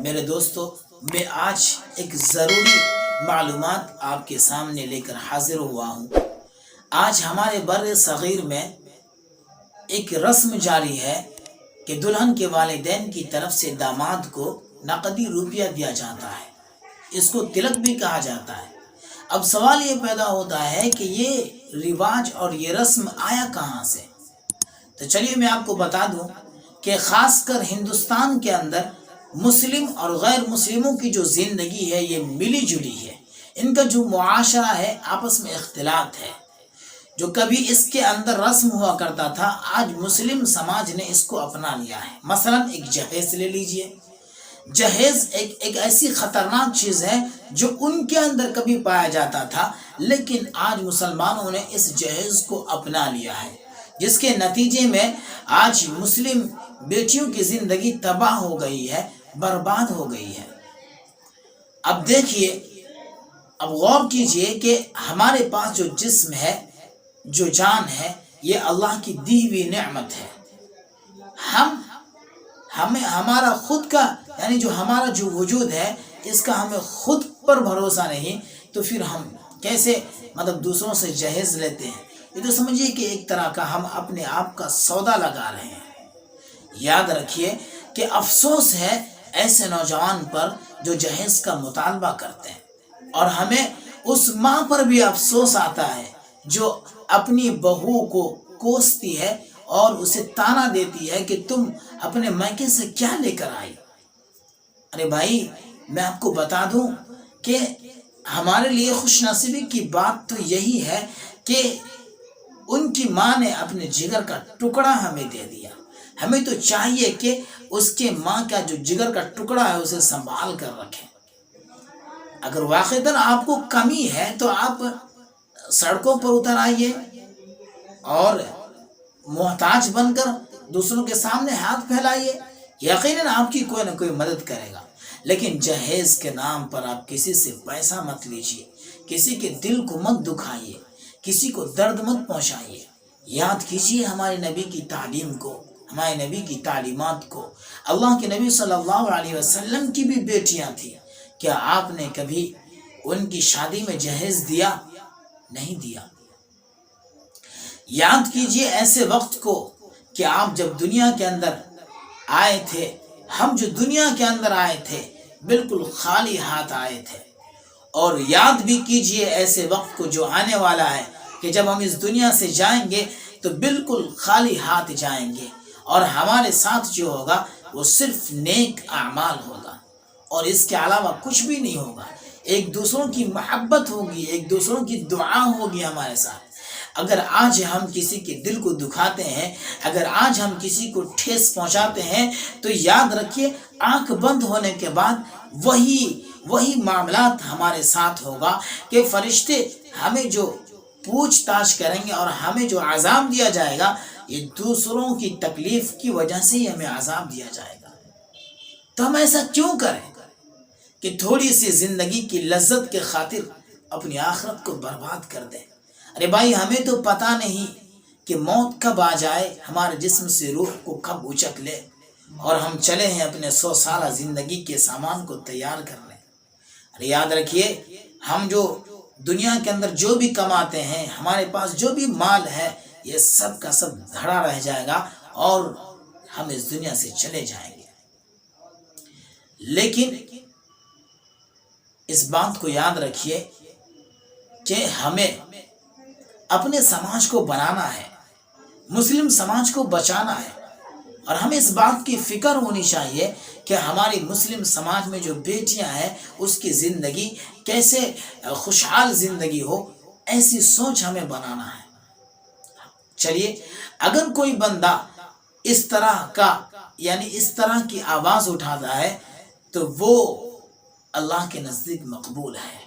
میرے دوستو، میں آج ایک ضروری معلومات آپ کے سامنے لے کر حاضر ہوا ہوں۔ آج ہمارے بر صغیر میں ایک رسم جاری ہے کہ دلہن کے والدین کی طرف سے داماد کو نقدی روپیہ دیا جاتا ہے، اس کو تلک بھی کہا جاتا ہے۔ اب سوال یہ پیدا ہوتا ہے کہ یہ رواج اور یہ رسم آیا کہاں سے؟ تو چلیے میں آپ کو بتا دوں کہ خاص کر ہندوستان کے اندر مسلم اور غیر مسلموں کی جو زندگی ہے یہ ملی جلی ہے، ان کا جو معاشرہ ہے آپس میں اختلاط ہے۔ جو کبھی اس کے اندر رسم ہوا کرتا تھا، آج مسلم سماج نے اس کو اپنا لیا ہے۔ مثلا ایک جہیز لے لیجئے۔ جہیز ایک ایسی خطرناک چیز ہے جو ان کے اندر کبھی پایا جاتا تھا، لیکن آج مسلمانوں نے اس جہیز کو اپنا لیا ہے، جس کے نتیجے میں آج مسلم بیٹیوں کی زندگی تباہ ہو گئی ہے، برباد ہو گئی ہے۔ اب دیکھیے، اب غور کیجئے کہ ہمارے پاس جو جسم ہے، جو جان ہے، یہ اللہ کی دی ہوئی نعمت ہے۔ ہمارا خود کا یعنی جو ہمارا جو وجود ہے، اس کا ہمیں خود پر بھروسہ نہیں، تو پھر ہم کیسے دوسروں سے جہیز لیتے ہیں؟ یہ تو سمجھیے کہ ایک طرح کا ہم اپنے آپ کا سودا لگا رہے ہیں۔ یاد رکھیے کہ افسوس ہے ایسے نوجوان پر جو جہیز کا مطالبہ کرتے ہیں، اور ہمیں اس ماں پر بھی افسوس آتا ہے جو اپنی بہو کو کوستی ہے اور اسے تانا دیتی ہے کہ تم اپنے میکے سے کیا لے کر آئی۔ ارے بھائی، میں آپ کو بتا دوں کہ ہمارے لیے خوش نصیبی کی بات تو یہی ہے کہ ان کی ماں نے اپنے جگر کا ٹکڑا ہمیں دے دیا۔ ہمیں تو چاہیے کہ اس کے ماں کا جو جگر کا ٹکڑا ہے اسے سنبھال کر رکھیں۔ اگر واقعتاً آپ کو کمی ہے تو آپ سڑکوں پر اتر آئیے اور محتاج بن کر دوسروں کے سامنے ہاتھ پھیلائیے، یقیناً آپ کی کوئی نہ کوئی مدد کرے گا۔ لیکن جہیز کے نام پر آپ کسی سے پیسہ مت لیجیے، کسی کے دل کو مت دکھائیے، کسی کو درد مت پہنچائیے۔ یاد کیجیے ہمارے نبی کی تعلیم کو، ہمارے نبی کی تعلیمات کو۔ اللہ کے نبی صلی اللہ علیہ وسلم کی بھی بیٹیاں تھیں، کیا آپ نے کبھی ان کی شادی میں جہیز دیا؟ نہیں دیا۔ یاد کیجئے ایسے وقت کو کہ آپ جب دنیا کے اندر آئے تھے، ہم جو دنیا کے اندر آئے تھے بالکل خالی ہاتھ آئے تھے، اور یاد بھی کیجئے ایسے وقت کو جو آنے والا ہے کہ جب ہم اس دنیا سے جائیں گے تو بالکل خالی ہاتھ جائیں گے، اور ہمارے ساتھ جو ہوگا وہ صرف نیک اعمال ہوگا، اور اس کے علاوہ کچھ بھی نہیں ہوگا۔ ایک دوسروں کی محبت ہوگی، ایک دوسروں کی دعا ہوگی ہمارے ساتھ۔ اگر آج ہم کسی کے دل کو دکھاتے ہیں، اگر آج ہم کسی کو ٹھیس پہنچاتے ہیں، تو یاد رکھیے آنکھ بند ہونے کے بعد وہی معاملات ہمارے ساتھ ہوگا کہ فرشتے ہمیں جو پوچھ تاچھ کریں گے اور ہمیں جو عذاب دیا جائے گا، یہ دوسروں کی تکلیف کی وجہ سے ہی ہمیں عذاب دیا جائے گا۔ تو ہم ایسا کیوں کریں کہ تھوڑی سی زندگی کی لذت کے خاطر اپنی آخرت کو برباد کر دیں؟ ارے بھائی، ہمیں تو پتہ نہیں کہ موت کب آ جائے، ہمارے جسم سے روح کو کب اچک لے، اور ہم چلے ہیں اپنے 100 سالہ زندگی کے سامان کو تیار کرنے۔ ارے یاد رکھیے، ہم جو دنیا کے اندر جو بھی کماتے ہیں، ہمارے پاس جو بھی مال ہے، یہ سب کا سب دھڑا رہ جائے گا اور ہم اس دنیا سے چلے جائیں گے۔ لیکن اس بات کو یاد رکھیے کہ ہمیں اپنے سماج کو بنانا ہے، مسلم سماج کو بچانا ہے، اور ہمیں اس بات کی فکر ہونی چاہیے کہ ہماری مسلم سماج میں جو بیٹیاں ہیں اس کی زندگی کیسے خوشحال زندگی ہو، ایسی سوچ ہمیں بنانا ہے۔ چلیے، اگر کوئی بندہ اس طرح کی آواز اٹھاتا ہے تو وہ اللہ کے نزدیک مقبول ہے۔